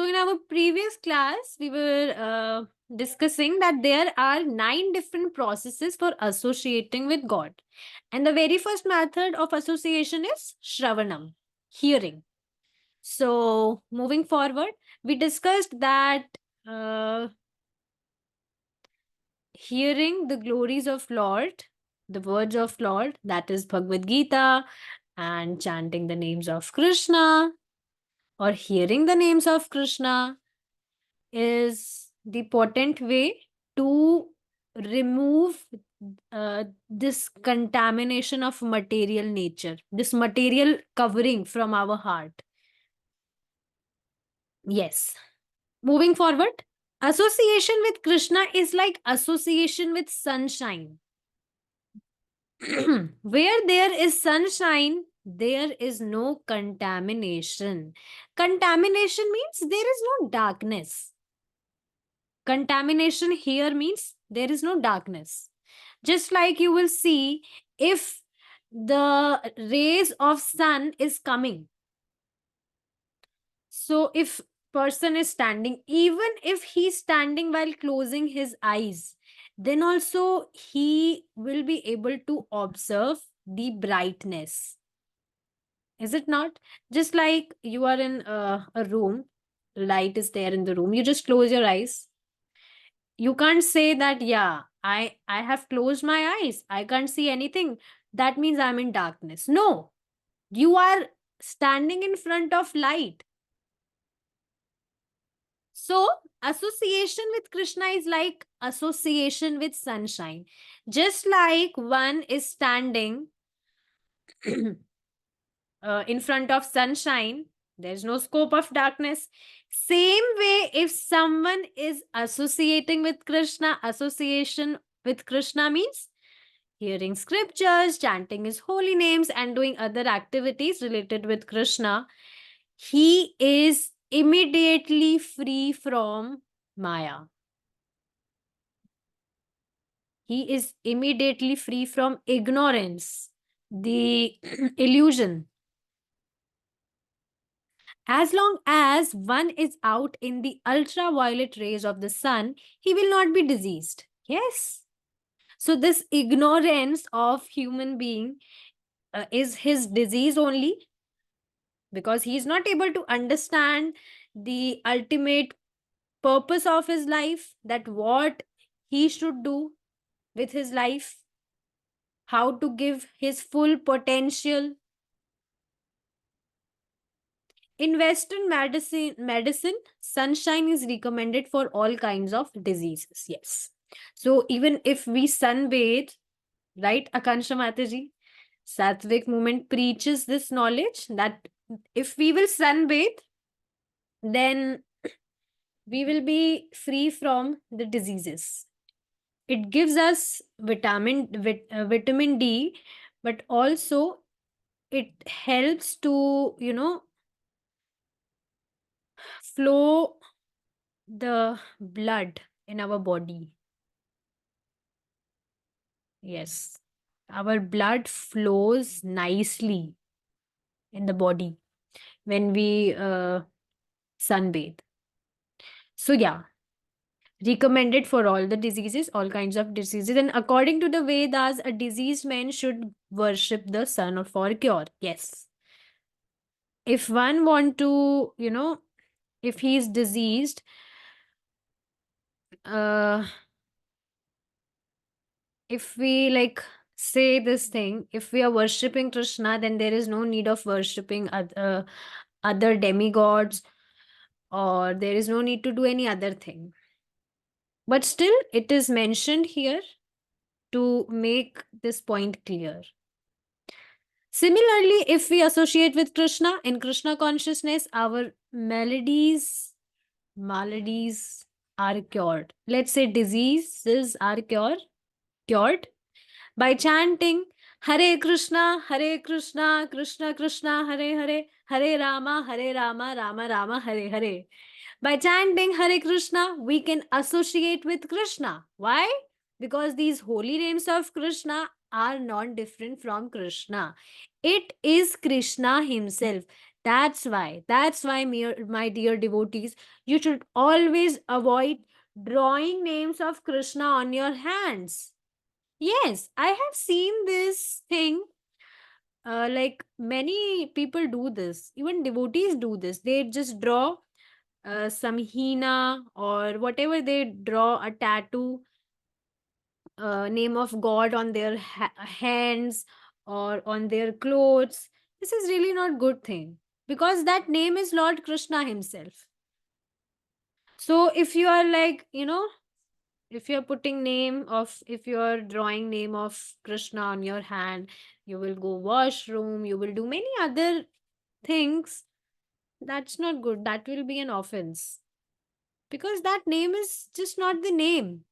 in our previous class, we were discussing that there are 9 different processes for associating with God. And the very first method of association is Shravanam, hearing. So, moving forward, we discussed that hearing the glories of Lord, the words of Lord, that is Bhagavad Gita, and chanting the names of Krishna or hearing the names of Krishna is the potent way to remove this contamination of material nature, this material covering from our heart. Yes. Moving forward, association with Krishna is like association with sunshine. Where there is sunshine, there is no contamination. Contamination means there is no darkness. Contamination here means there is no darkness. Just like you will see, if the rays of sun is coming, so if person is standing, even if he's standing while closing his eyes, then also he will be able to observe the brightness. Is it not? Just like you are in a room, light is there in the room, you just close your eyes. You can't say that, yeah, I have closed my eyes, I can't see anything, that means I'm in darkness. No, you are standing in front of light. So association with Krishna is like association with sunshine. Just like one is standing in front of sunshine, there's no scope of darkness. Same way, if someone is associating with Krishna, association with Krishna means hearing scriptures, chanting his holy names, and doing other activities related with Krishna, he is immediately free from Maya. He is immediately free from ignorance, the illusion. As long as one is out in the ultraviolet rays of the sun, he will not be diseased. Yes. So this ignorance of human being is his disease only, because he is not able to understand the ultimate purpose of his life, that what he should do with his life, how to give his full potential. In Western medicine, sunshine is recommended for all kinds of diseases. Yes. So even if we sunbathe, right, Akansha Mataji, Sattvic movement preaches this knowledge that if we will sunbathe, then we will be free from the diseases. It gives us vitamin D, but also it helps to, flow the blood in our body. Yes, our blood flows nicely in the body when we sunbathe. So yeah, recommended for all the diseases, all kinds of diseases. And according to the Vedas, a diseased man should worship the sun for cure. Yes. If one want to, if he is diseased, if we like say this thing, if we are worshipping Krishna, then there is no need of worshipping other demigods, or there is no need to do any other thing. But still, it is mentioned here to make this point clear. Similarly, if we associate with Krishna, in Krishna consciousness, our maladies are cured. Let's say diseases are cured by chanting Hare Krishna, Krishna Krishna, Hare Hare, Hare Rama, Rama Rama, Hare Hare. By chanting Hare Krishna, we can associate with Krishna. Why? Because these holy names of Krishna are not different from Krishna. It is Krishna himself. That's why, my dear devotees, you should always avoid drawing names of Krishna on your hands. Yes, I have seen this thing. Like many people do this, even devotees do this. They just draw some hina or whatever, they draw a tattoo, name of God on their hands or on their clothes. This is really not good thing, because that name is Lord Krishna himself. So if you are like, if you're putting name of, if you're drawing name of Krishna on your hand, you will go washroom, you will do many other things. That's not good. That will be an offense, because that name is just not the name.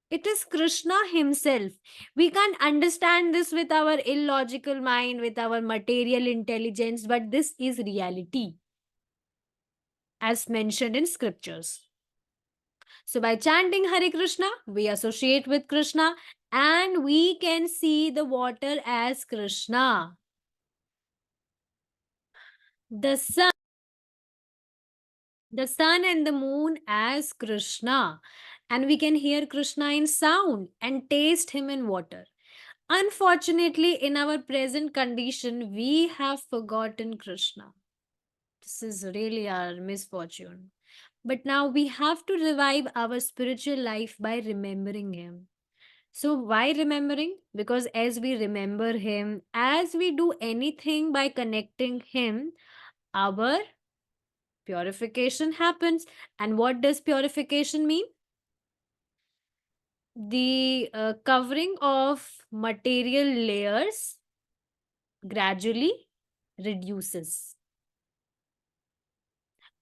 It is Krishna himself. We can't understand this with our illogical mind, with our material intelligence, but this is reality as mentioned in scriptures. So by chanting Hare Krishna, we associate with Krishna and we can see the water as Krishna. The sun, and the moon as Krishna. And we can hear Krishna in sound and taste him in water. Unfortunately, in our present condition, we have forgotten Krishna. This is really our misfortune. But now we have to revive our spiritual life by remembering him. So, why remembering? Because as we remember him, as we do anything by connecting him, our purification happens. And what does purification mean? The covering of material layers gradually reduces.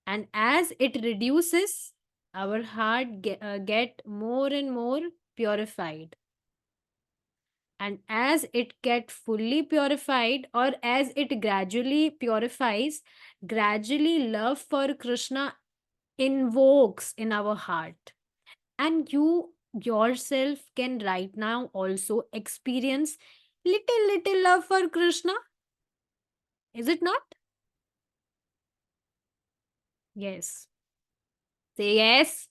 And as it reduces, our heart get more and more purified. And as it get fully purified, or as it gradually purifies, gradually love for Krishna invokes in our heart. And you yourself can right now also experience little love for Krishna. Is it not? Yes. Say yes.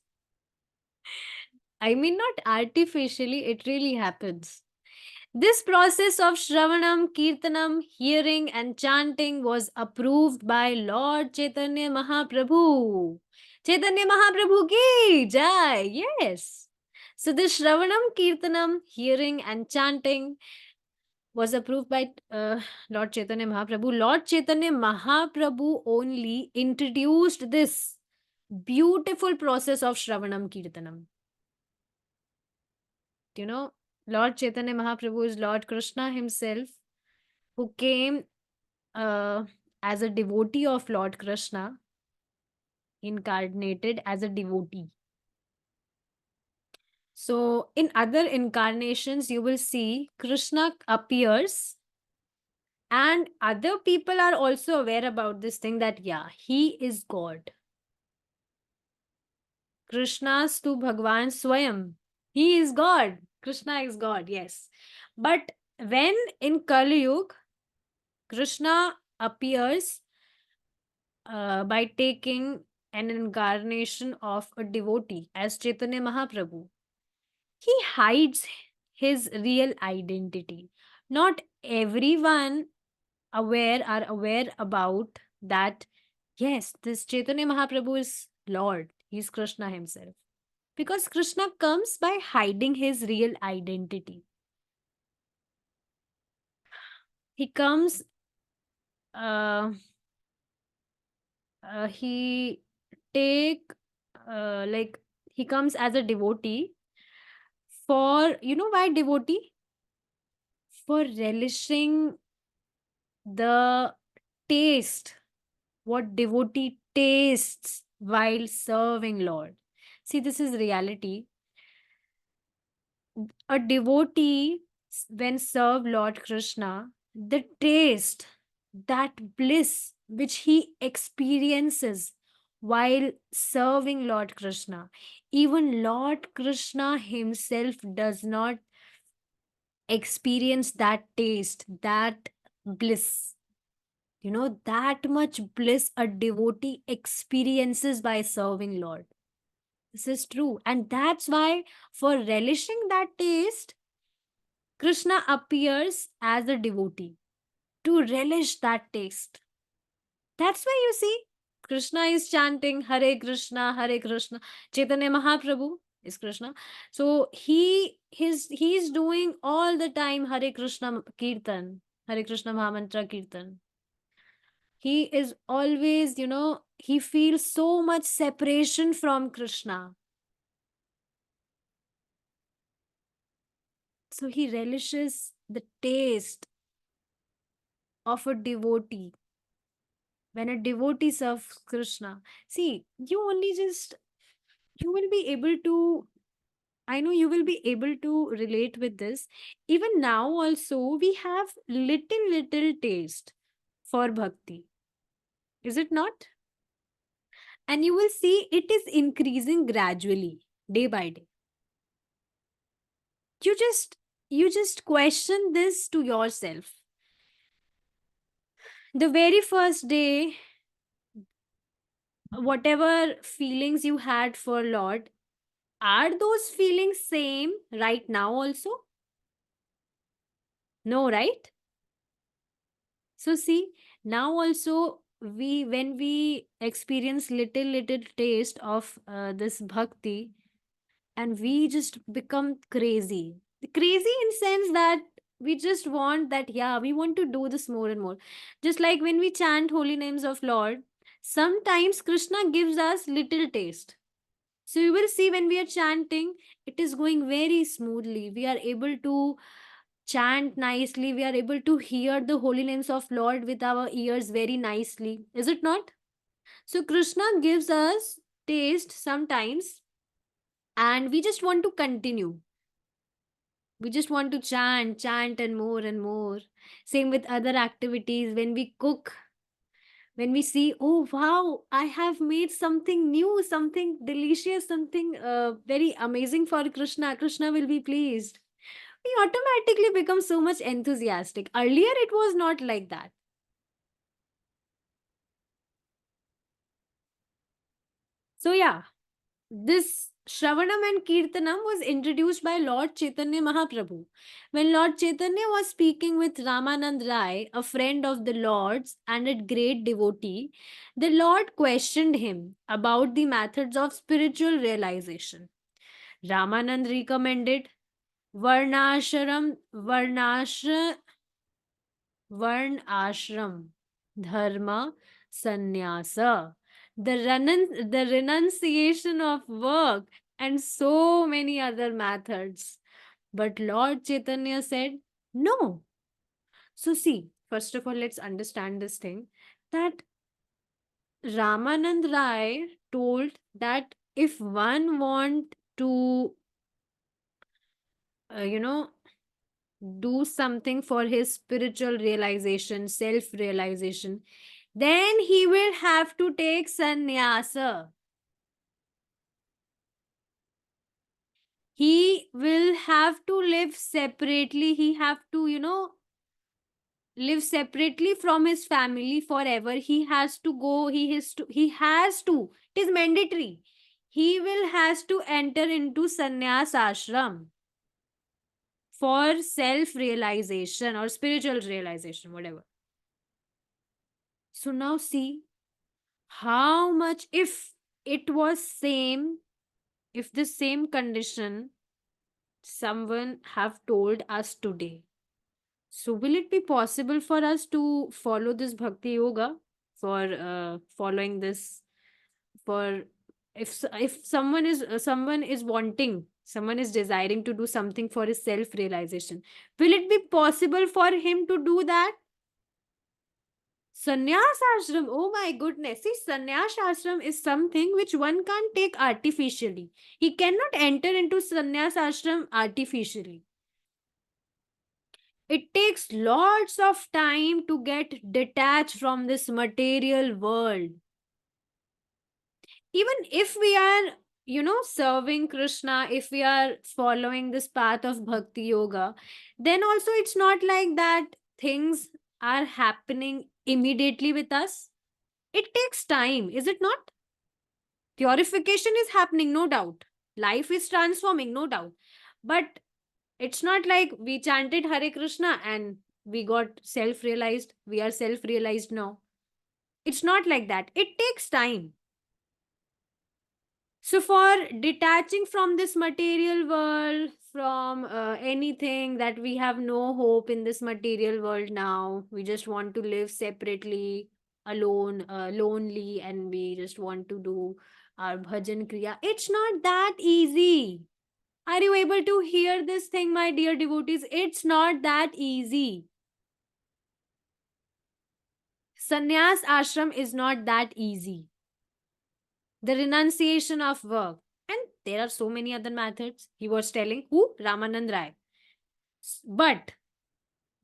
I mean, not artificially, it really happens. This process of Shravanam, Kirtanam, hearing and chanting was approved by Lord Chaitanya Mahaprabhu. Chaitanya Mahaprabhu ki jai. Yes. So this Shravanam, Kirtanam, hearing and chanting was approved by Lord Chaitanya Mahaprabhu. Lord Chaitanya Mahaprabhu only introduced this beautiful process of Shravanam, Kirtanam. You know, Lord Chaitanya Mahaprabhu is Lord Krishna himself, who came uh, as a devotee of Lord Krishna, incarnated as a devotee. So, in other incarnations, you will see Krishna appears, and other people are also aware about this thing that, yeah, he is God. Krishna's to Bhagwan Swayam. He is God. Krishna is God, yes. But when in Kali Yuga, Krishna appears by taking an incarnation of a devotee as Chaitanya Mahaprabhu. He hides his real identity. Not everyone are aware about that. Yes, this Chaitanya Mahaprabhu is Lord. He's Krishna himself. Because Krishna comes by hiding his real identity. He comes, uh, he take, like, he comes as a devotee for, why devotee? For relishing the taste, what devotee tastes while serving Lord. See, this is reality. A devotee, when serve Lord Krishna, the taste, that bliss which he experiences while serving Lord Krishna, even Lord Krishna himself does not experience that taste, that bliss. that much bliss a devotee experiences by serving Lord. This is true. And that's why, for relishing that taste, Krishna appears as a devotee to relish that taste. That's why you see, Krishna is chanting Hare Krishna, Hare Krishna. Chaitanya Mahaprabhu is Krishna. So he's doing all the time Hare Krishna Kirtan, Hare Krishna Mahamantra Kirtan. He is always, he feels so much separation from Krishna. So he relishes the taste of a devotee. When a devotee serves Krishna, see, you will be able to, I know you will be able to relate with this. Even now, also, we have little taste for bhakti. Is it not? And you will see it is increasing gradually, day by day. You just question this to yourself. The very first day, whatever feelings you had for Lord, are those feelings same right now also? No, right? So see, now also, when we experience little taste of this bhakti, and we just become crazy in sense that we just want that, yeah, we want to do this more and more. Just like when we chant holy names of Lord, sometimes Krishna gives us little taste. So you will see, when we are chanting, it is going very smoothly. We are able to chant nicely. We are able to hear the holy names of Lord with our ears very nicely. Is it not? So Krishna gives us taste sometimes, and we just want to continue. We just want to chant and more and more. Same with other activities. When we cook, when we see, oh wow, I have made something new, something delicious, something very amazing for Krishna. Krishna will be pleased. We automatically become so much enthusiastic. Earlier, it was not like that. So, yeah, this Shravanam and Kirtanam was introduced by Lord Chaitanya Mahaprabhu. When Lord Chaitanya was speaking with Ramanand Rai, a friend of the Lord's and a great devotee, the Lord questioned him about the methods of spiritual realization. Ramanand recommended Varnashram, Varn ashram, dharma, sannyasa, the renunciation of work, and so many other methods. But Lord Chaitanya said, no. So, see, first of all, let's understand this thing, that Ramanand Rai told that if one want to, uh, you know, do something for his spiritual realization, self realization, then he will have to take sannyasa. He will have to live separately. He have to, live separately from his family forever. He has to go. He has to. It is mandatory. He will has to enter into sannyas ashram for self realization or spiritual realization, whatever. So now see how much, if it was same, if the same condition someone have told us today, so will it be possible for us to follow this bhakti yoga, for following this, for if someone is wanting, someone is desiring to do something for his self realization, will it be possible for him to do that? Sannyas ashram, oh my goodness. See, sannyas ashram is something which one can't take artificially. He cannot enter into sannyas ashram artificially. It takes lots of time to get detached from this material world. Even if we are, serving Krishna, if we are following this path of bhakti yoga, then also it's not like that things are happening immediately with us. It takes time, is it not? Purification is happening, no doubt. Life is transforming, no doubt. But it's not like we chanted Hare Krishna and we got self realized. We are self realized now. It's not like that. It takes time. So, for detaching from this material world, from anything that we have no hope in this material world now, we just want to live separately, alone, lonely, and we just want to do our bhajan kriya. It's not that easy. Are you able to hear this thing, my dear devotees? It's not that easy. Sannyas ashram is not that easy. The renunciation of work. And there are so many other methods. He was telling who? Ramanand Rai. But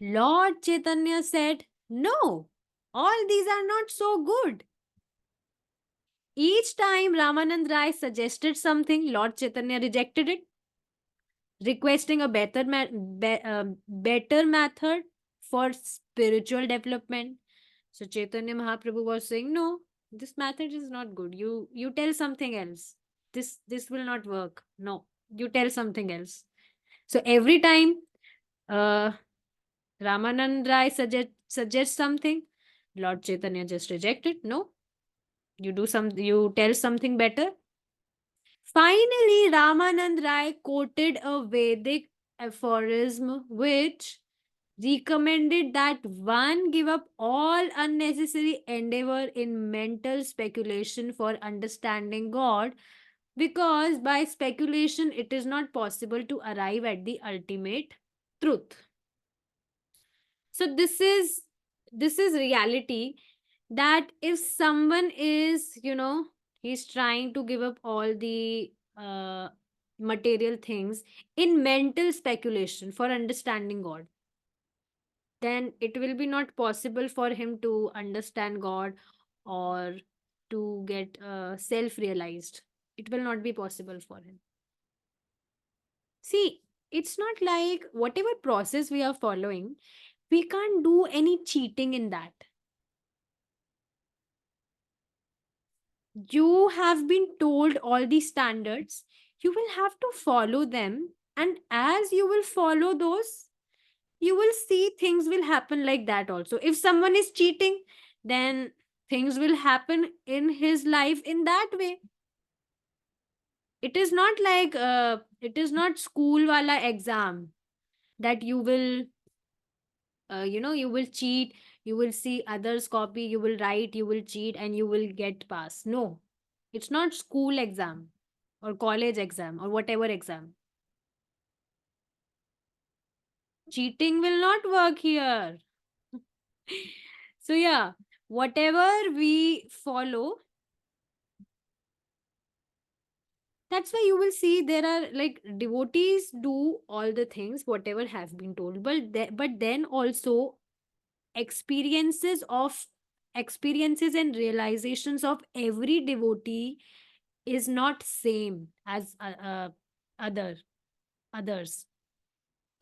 Lord Chaitanya said, no, all these are not so good. Each time Ramanand Rai suggested something, Lord Chaitanya rejected it, requesting a better method for spiritual development. So Chaitanya Mahaprabhu was saying, no, this method is not good. You tell something else. This will not work. No, you tell something else. So every time uh, Ramanand Rai suggests something, Lord Chaitanya just reject it. No, you tell something better. Finally, Ramanand Rai quoted a Vedic aphorism which recommended that one give up all unnecessary endeavor in mental speculation for understanding God, because by speculation it is not possible to arrive at the ultimate truth. So this is reality, that if someone is, he's trying to give up all the material things in mental speculation for understanding God, then it will be not possible for him to understand God or to get self realized. It will not be possible for him. See, it's not like whatever process we are following, we can't do any cheating in that. You have been told all these standards, you will have to follow them, and as you will follow those, you will see things will happen like that also. If someone is cheating, then things will happen in his life in that way. It is not like it is not school wala exam that you will you will cheat, you will see others copy, you will write, you will cheat, and you will get pass. No, it's not school exam or college exam or whatever exam. Cheating will not work here. So yeah, whatever we follow, that's why you will see there are like devotees do all the things whatever has been told, but then also experiences of experiences and realizations of every devotee is not same as other others.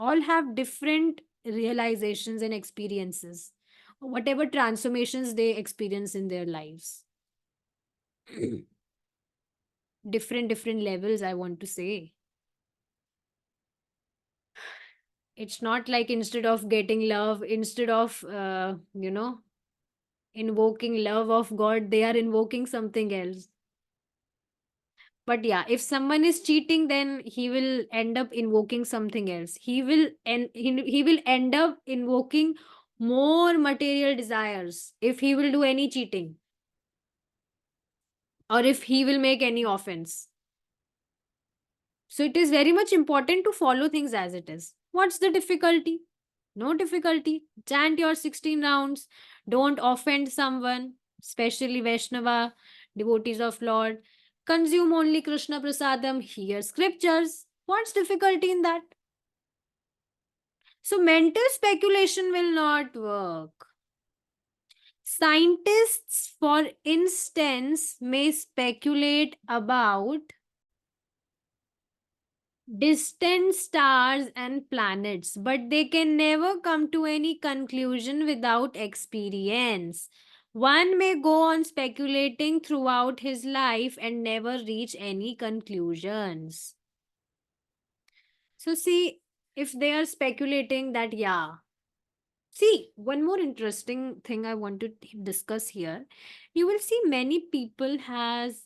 All have different realizations and experiences, whatever transformations they experience in their lives. Different levels, I want to say. It's not like instead of getting love, instead of invoking love of God, they are invoking something else. But yeah, if someone is cheating, then he will end up invoking something else. He will end up invoking more material desires if he will do any cheating, or if he will make any offense. So it is very much important to follow things as it is. What's the difficulty? No difficulty. Chant your 16 rounds. Don't offend someone, especially Vaishnava, devotees of Lord. Consume only Krishna Prasadam. Hear scriptures. What's difficulty in that? So mental speculation will not work. Scientists, for instance, may speculate about distant stars and planets, but they can never come to any conclusion without experience. One may go on speculating throughout his life and never reach any conclusions. So, see, if they are speculating that, yeah. See, one more interesting thing I want to discuss here. You will see many people has,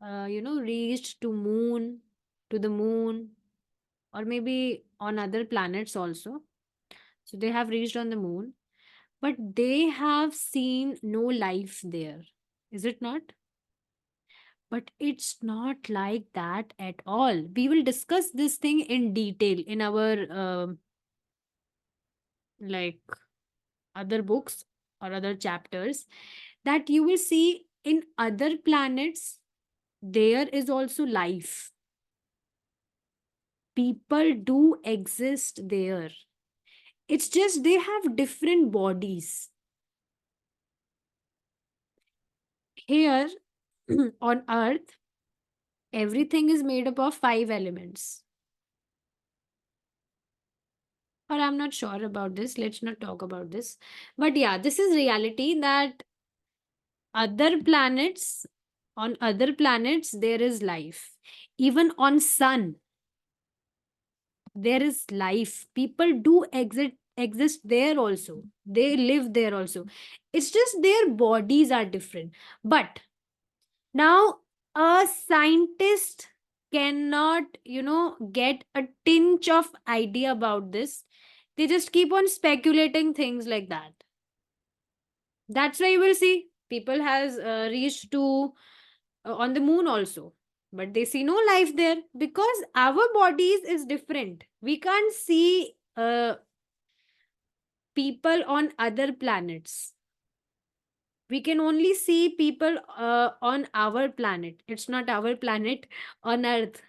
reached to the moon, or maybe on other planets also. So they have reached on the moon, but they have seen no life there. Is it not? But it's not like that at all. We will discuss this thing in detail in our like other books or other chapters, that you will see in other planets there is also life. People do exist there. It's just they have different bodies. Here on Earth, everything is made up of 5 elements. Or I'm not sure about this. Let's not talk about this. But yeah, this is reality that other planets, on other planets, there is life. Even on Sun, there is life. People do exist there also. They live there also. It's just their bodies are different. But now, a scientist cannot, get a tinge of idea about this. They just keep on speculating things like that. That's why you will see people has reached to on the moon also, but they see no life there because our bodies is different. We can't see people on other planets. We can only see people on our planet. It's not our planet on Earth.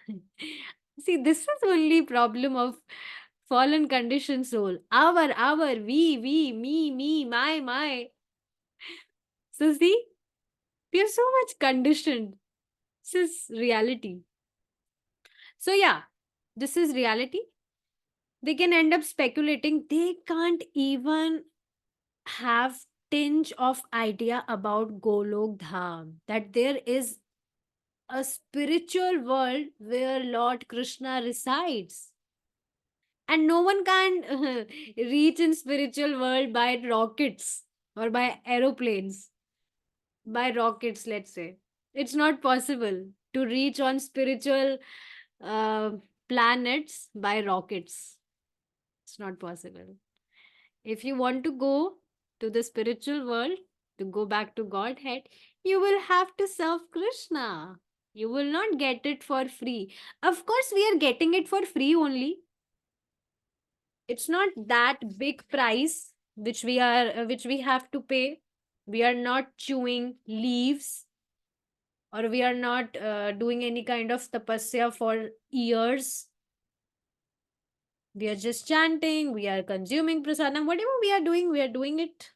See, this is only problem of fallen conditioned soul. Our, we, me, my. So see, we are so much conditioned. This is reality. So yeah, this is reality. They can end up speculating. They can't even have tinge of idea about Golok Dham, that there is a spiritual world where Lord Krishna resides. And no one can reach in spiritual world by rockets or by aeroplanes, by rockets, let's say. It's not possible to reach on spiritual uh, planets by rockets. It's not possible. If you want to go to the spiritual world, to go back to Godhead, you will have to serve Krishna. You will not get it for free. Of course, we are getting it for free only. It's not that big price which we have to pay. We are not chewing leaves, or we are not doing any kind of tapasya for years. We are just chanting, we are consuming prasadam. Whatever we are doing it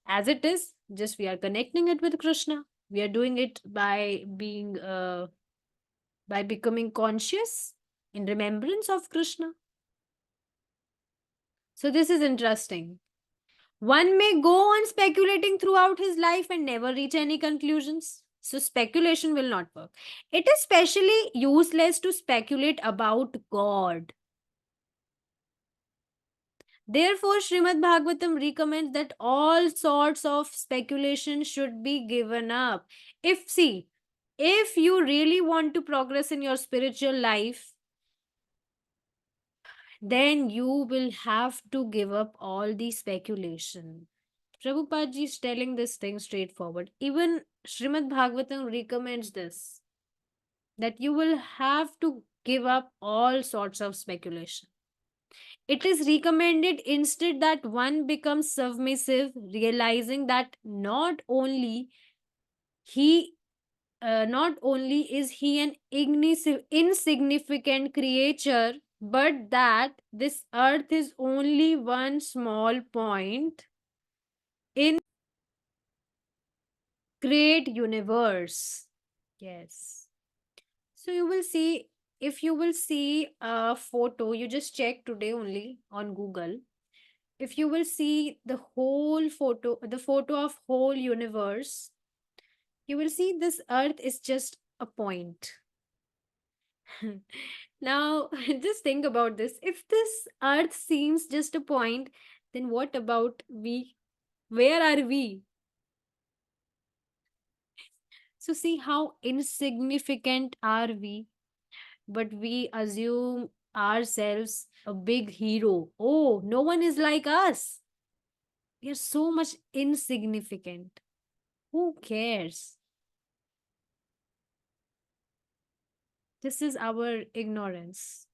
as it is. Just we are connecting it with Krishna. We are doing it by becoming conscious in remembrance of Krishna. So this is interesting. One may go on speculating throughout his life and never reach any conclusions. So speculation will not work. It is specially useless to speculate about God. Therefore, Srimad Bhagavatam recommends that all sorts of speculation should be given up. If you really want to progress in your spiritual life, then you will have to give up all the speculation. Prabhupada ji is telling this thing straightforward. Even Srimad Bhagavatam recommends this, that you will have to give up all sorts of speculation. It is recommended instead that one becomes submissive, realizing that he not only is he an insignificant creature, but that this earth is only one small point in great universe. Yes. So you will see if you will see a photo, you just check today only on Google. If you will see the whole photo, the photo of whole universe, you will see this earth is just a point. Now, just think about this. If this earth seems just a point, then what about we? Where are we? So, see how insignificant are we? But we assume ourselves a big hero. Oh, no one is like us. We are so much insignificant. Who cares? This is our ignorance.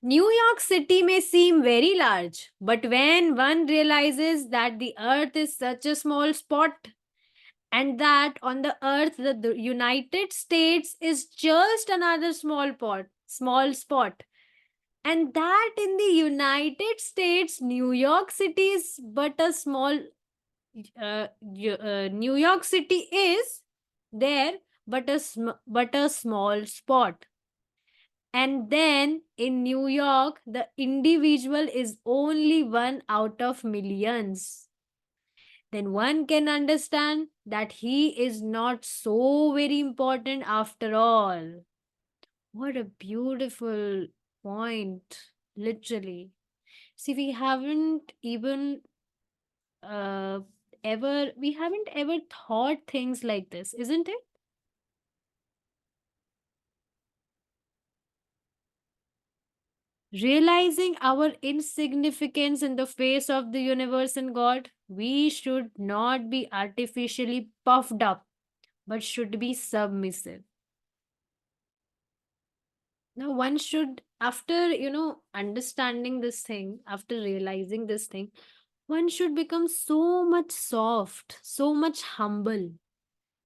New York City may seem very large, but when one realizes that the earth is such a small spot and that on the earth the United States is just another small spot, and that in the United States, New York City is but a small, New York City is there, but a small spot. And then in New York, the individual is only one out of millions. Then one can understand that he is not so very important after all. What a beautiful point, literally. See, uh, we haven't ever thought things like this, isn't it? Realizing our insignificance in the face of the universe and God, we should not be artificially puffed up, but should be submissive. Now, one should, after, understanding this thing, after realizing this thing, one should become so much soft, so much humble,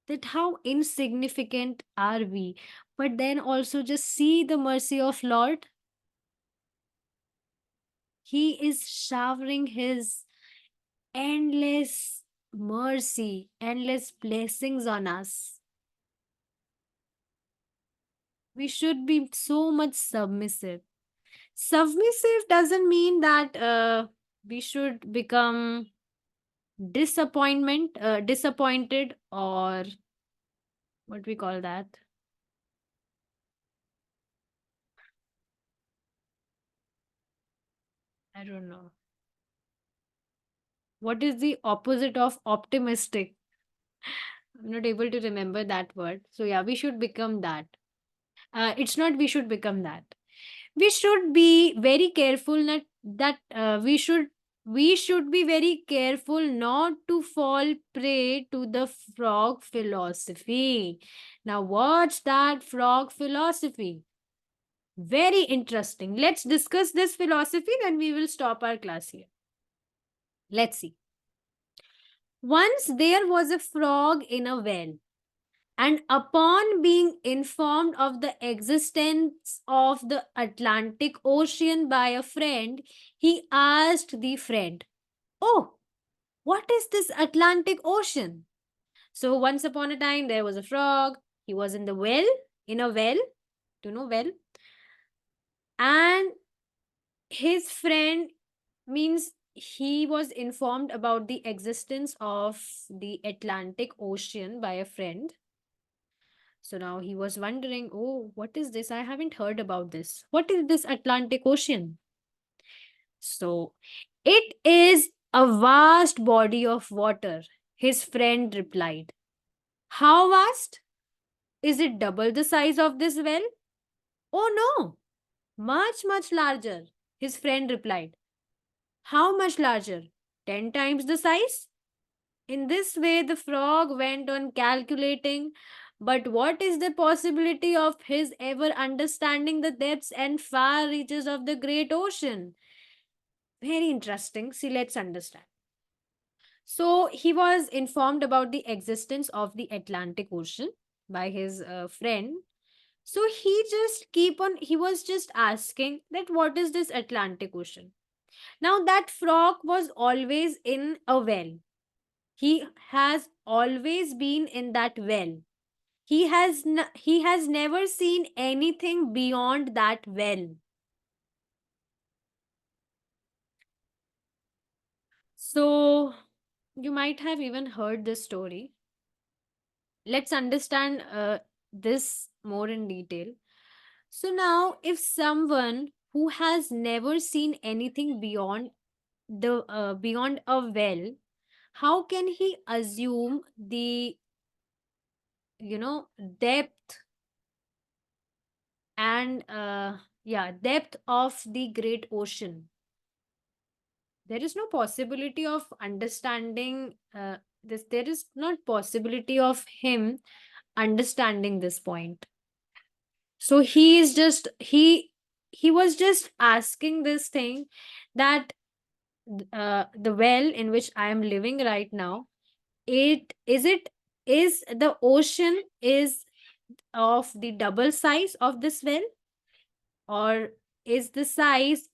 that how insignificant are we. But then also just see the mercy of Lord. He is showering his endless mercy, endless blessings on us. We should be so much submissive. Submissive doesn't mean that we should become disappointed, or what we call that. I don't know. What is the opposite of optimistic? I'm not able to remember that word. So yeah, we should become that. It's not we should become that. We should be very careful we should be very careful not to fall prey to the frog philosophy. Now watch that frog philosophy. Very interesting. Let's discuss this philosophy, then we will stop our class here. Let's see. Once there was a frog in a well, and upon being informed of the existence of the Atlantic Ocean by a friend, he asked the friend, "Oh, what is this Atlantic Ocean?" So, once upon a time, there was a frog. He was in the well, in a well, do you know well? And his friend, means he was informed about the existence of the Atlantic Ocean by a friend. So now he was wondering, oh, what is this? I haven't heard about this. What is this Atlantic Ocean? So it is a vast body of water, his friend replied. How vast? Is it double the size of this well? Oh no, much, much larger, his friend replied. How much larger? 10 times the size? In this way, the frog went on calculating. But what is the possibility of his ever understanding the depths and far reaches of the great ocean? Very interesting. See, let's understand. So, he was informed about the existence of the Atlantic Ocean by his friend. So, he was just asking that what is this Atlantic Ocean? Now, that frog was always in a well. He has always been in that well. he has never seen anything beyond that well. So you might have even heard this story. Let's understand this more in detail. So now, if someone who has never seen anything beyond a well, how can he assume the depth and depth of the great ocean? There is no possibility of understanding this. There is not possibility of him understanding this point. So he was just asking this thing, that the well in which I am living right now, it is the ocean is of the double size of this well, or is the size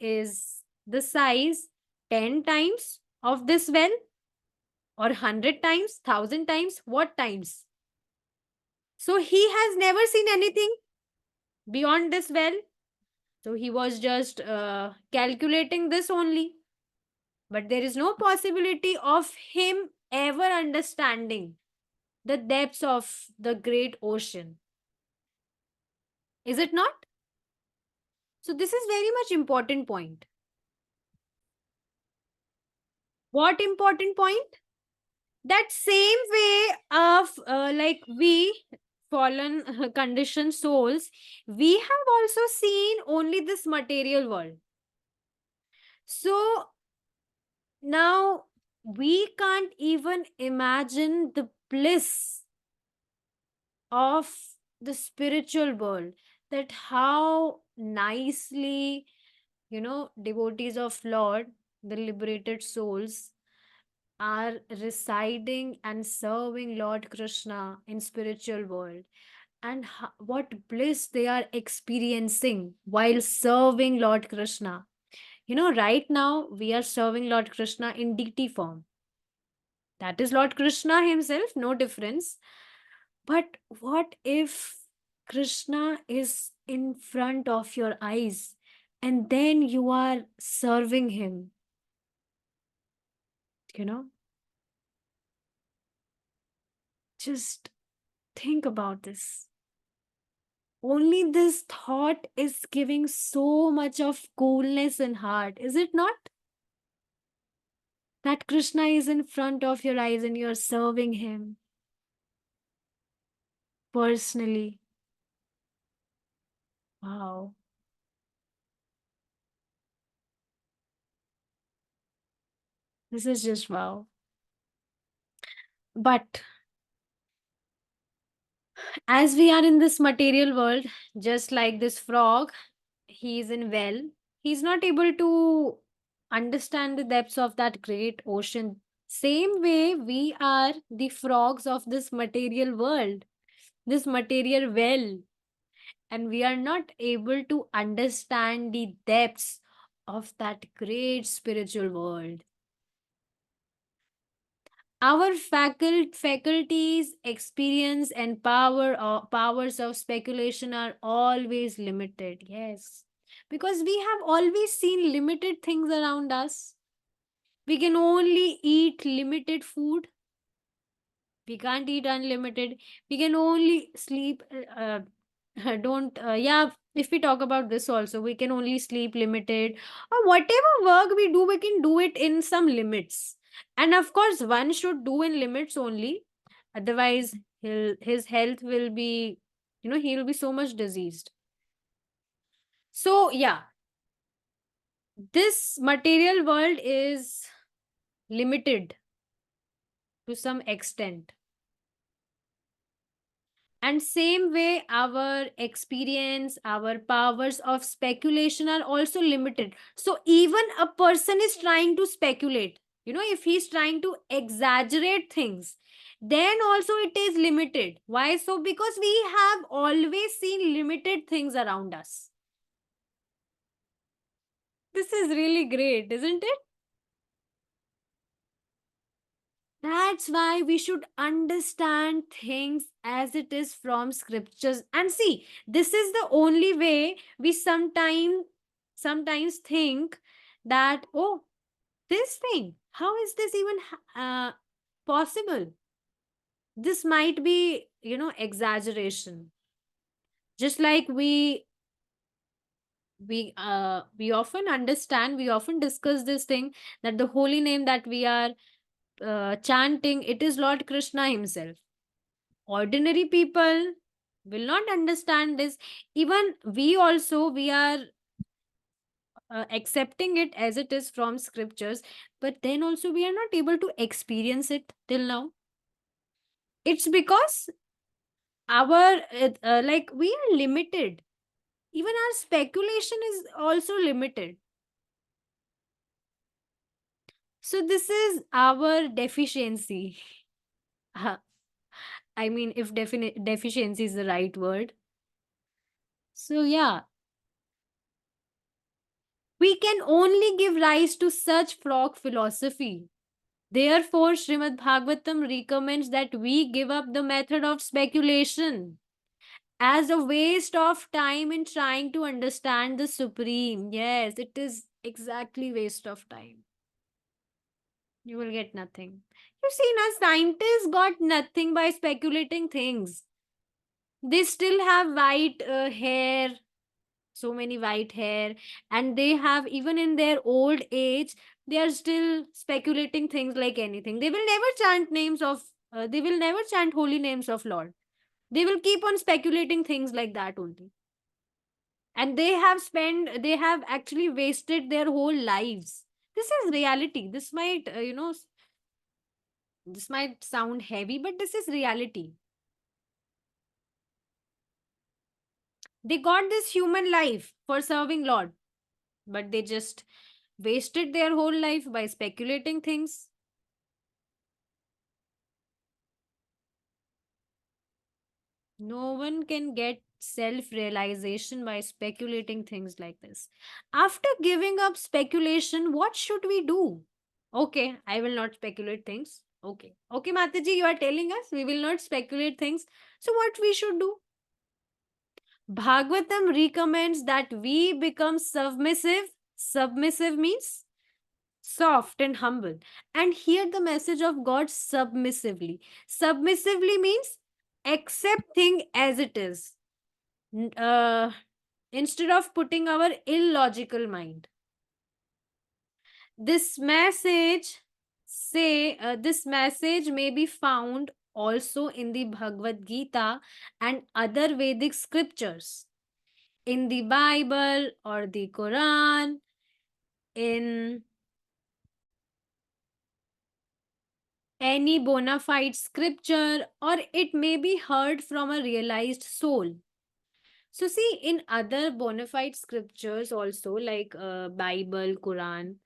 10 times of this well, or 100 times, 1000 times, what times? So he has never seen anything beyond this well. So he was just calculating this only. But there is no possibility of him ever understanding the depths of the great ocean. Is it not? So this is very much important point. What important point? That same way of like we fallen conditioned souls, we have also seen only this material world. So now we can't even imagine the bliss of the spiritual world, that how nicely devotees of Lord, the liberated souls, are residing and serving Lord Krishna in spiritual world, and what bliss they are experiencing while serving Lord Krishna. Right now we are serving Lord Krishna in deity form. That is Lord Krishna himself, no difference. But what if Krishna is in front of your eyes and then you are serving him? You know, just think about this. Only this thought is giving so much of coolness in heart, is it not? That Krishna is in front of your eyes and you're serving him personally. Wow. This is just wow. But as we are in this material world, just like this frog, he is in well. He's not able to understand the depths of that great ocean. Same way, we are the frogs of this material world, this material well, and we are not able to understand the depths of that great spiritual world. Our faculties, experience, and powers of speculation are always limited. Yes, because we have always seen limited things around us. We can only eat limited food. We can't eat unlimited. We can only sleep. Don't yeah. If we talk about this also, we can only sleep limited, or whatever work we do, we can do it in some limits. And of course, one should do in limits only. Otherwise, his health will be, he'll be so much diseased. So yeah, this material world is limited to some extent. And same way, our experience, our powers of speculation are also limited. So even a person is trying to speculate, if he's trying to exaggerate things, then also it is limited. Why so? Because we have always seen limited things around us. This is really great, isn't it? That's why we should understand things as it is from scriptures. And see, this is the only way we sometimes think that, oh, this thing, how is this even possible? This might be, exaggeration. Just like we often understand, we often discuss this thing, that the holy name that we are chanting, it is Lord Krishna himself. Ordinary people will not understand this. Even we also, we are accepting it as it is from scriptures, but then also we are not able to experience it till now. It's because our like we are limited. Even our speculation is also limited. So this is our deficiency. I mean, if deficiency is the right word. So yeah, we can only give rise to such frog philosophy. Therefore, Srimad Bhagavatam recommends that we give up the method of speculation as a waste of time in trying to understand the Supreme. Yes, it is exactly waste of time. You will get nothing. You see, now scientists got nothing by speculating things. They still have white hair, so many white hair, and they have, even in their old age, they are still speculating things like anything. They will never chant they will never chant holy names of Lord. They will keep on speculating things like that only. And they have actually wasted their whole lives. This is reality. This might sound heavy, but this is reality. They got this human life for serving Lord, but they just wasted their whole life by speculating things. No one can get self realization by speculating things like this. After giving up speculation, what should we do? Okay, I will not speculate things. Okay. Okay, Mataji, you are telling us we will not speculate things. So, what we should do? Bhagavatam recommends that we become submissive. Submissive means soft and humble. And hear the message of God submissively. Submissively means accept thing as it is. Instead of putting our illogical mind. This message this message may be found also in the Bhagavad Gita and other Vedic scriptures, in the Bible or the Quran, in any bona fide scripture, or it may be heard from a realized soul. So, see, in other bona fide scriptures also, like Bible, Quran,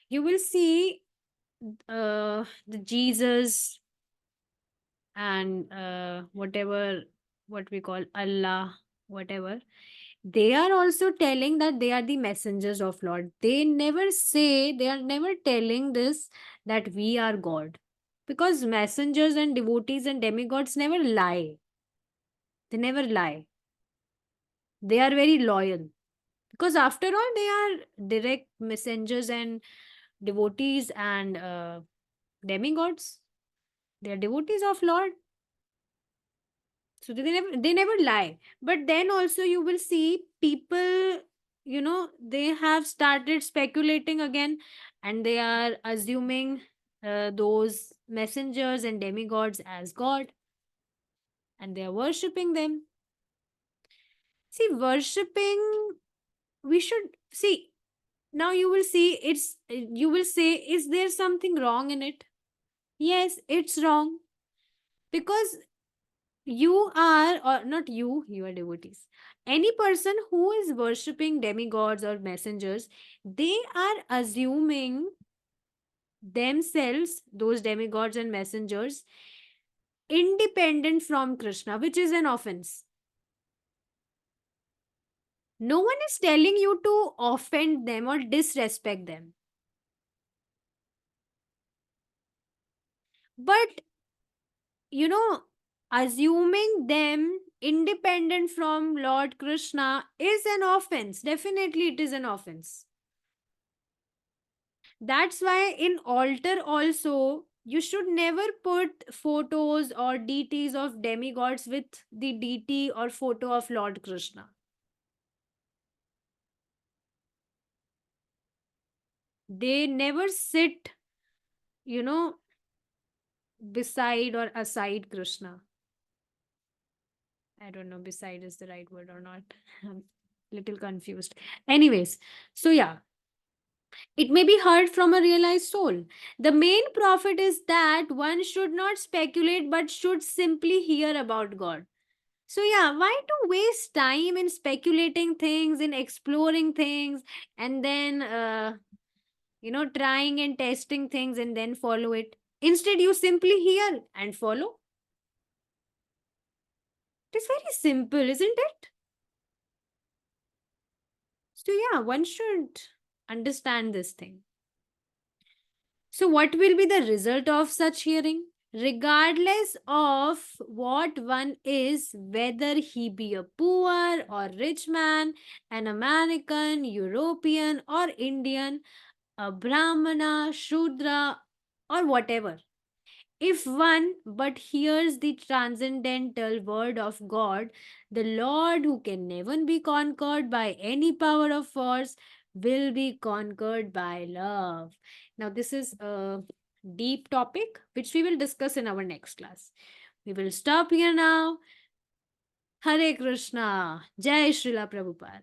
you will see the Jesus and whatever, what we call Allah, whatever, they are also telling that they are the messengers of Lord. They are never telling this, that we are God, because messengers and devotees and demigods never lie. They never lie. They are very loyal, because after all they are direct messengers and devotees and demigods. They are devotees of Lord. So they never lie. But then also you will see people, they have started speculating again, and they are assuming those messengers and demigods as God, and they are worshipping them. See, worshipping, we should see. Now you will see, you will say, is there something wrong in it? Yes, it's wrong, because you are, or not you, you are devotees. Any person who is worshipping demigods or messengers, they are assuming themselves, those demigods and messengers, independent from Krishna, which is an offense. No one is telling you to offend them or disrespect them. But, you know, assuming them independent from Lord Krishna is an offense. Definitely, it is an offense. That's why in altar also, you should never put photos or deities of demigods with the deity or photo of Lord Krishna. They never sit, you know, beside or aside Krishna. I don't know, beside is the right word or not. I'm little confused. Anyways, so yeah, it may be heard from a realized soul. The main profit is that one should not speculate but should simply hear about God. So, yeah, why to waste time in speculating things, in exploring things, and then, trying and testing things and then follow it? Instead, you simply hear and follow. It is very simple, isn't it? So, yeah, one should understand this thing. So, what will be the result of such hearing? Regardless of what one is, whether he be a poor or rich man, an American, European, or Indian, a Brahmana, Shudra, or whatever. If one but hears the transcendental word of God, the Lord, who can never be conquered by any power of force, will be conquered by love. Now, this is a deep topic which we will discuss in our next class. We will stop here now. Hare Krishna. Jai Srila Prabhupada.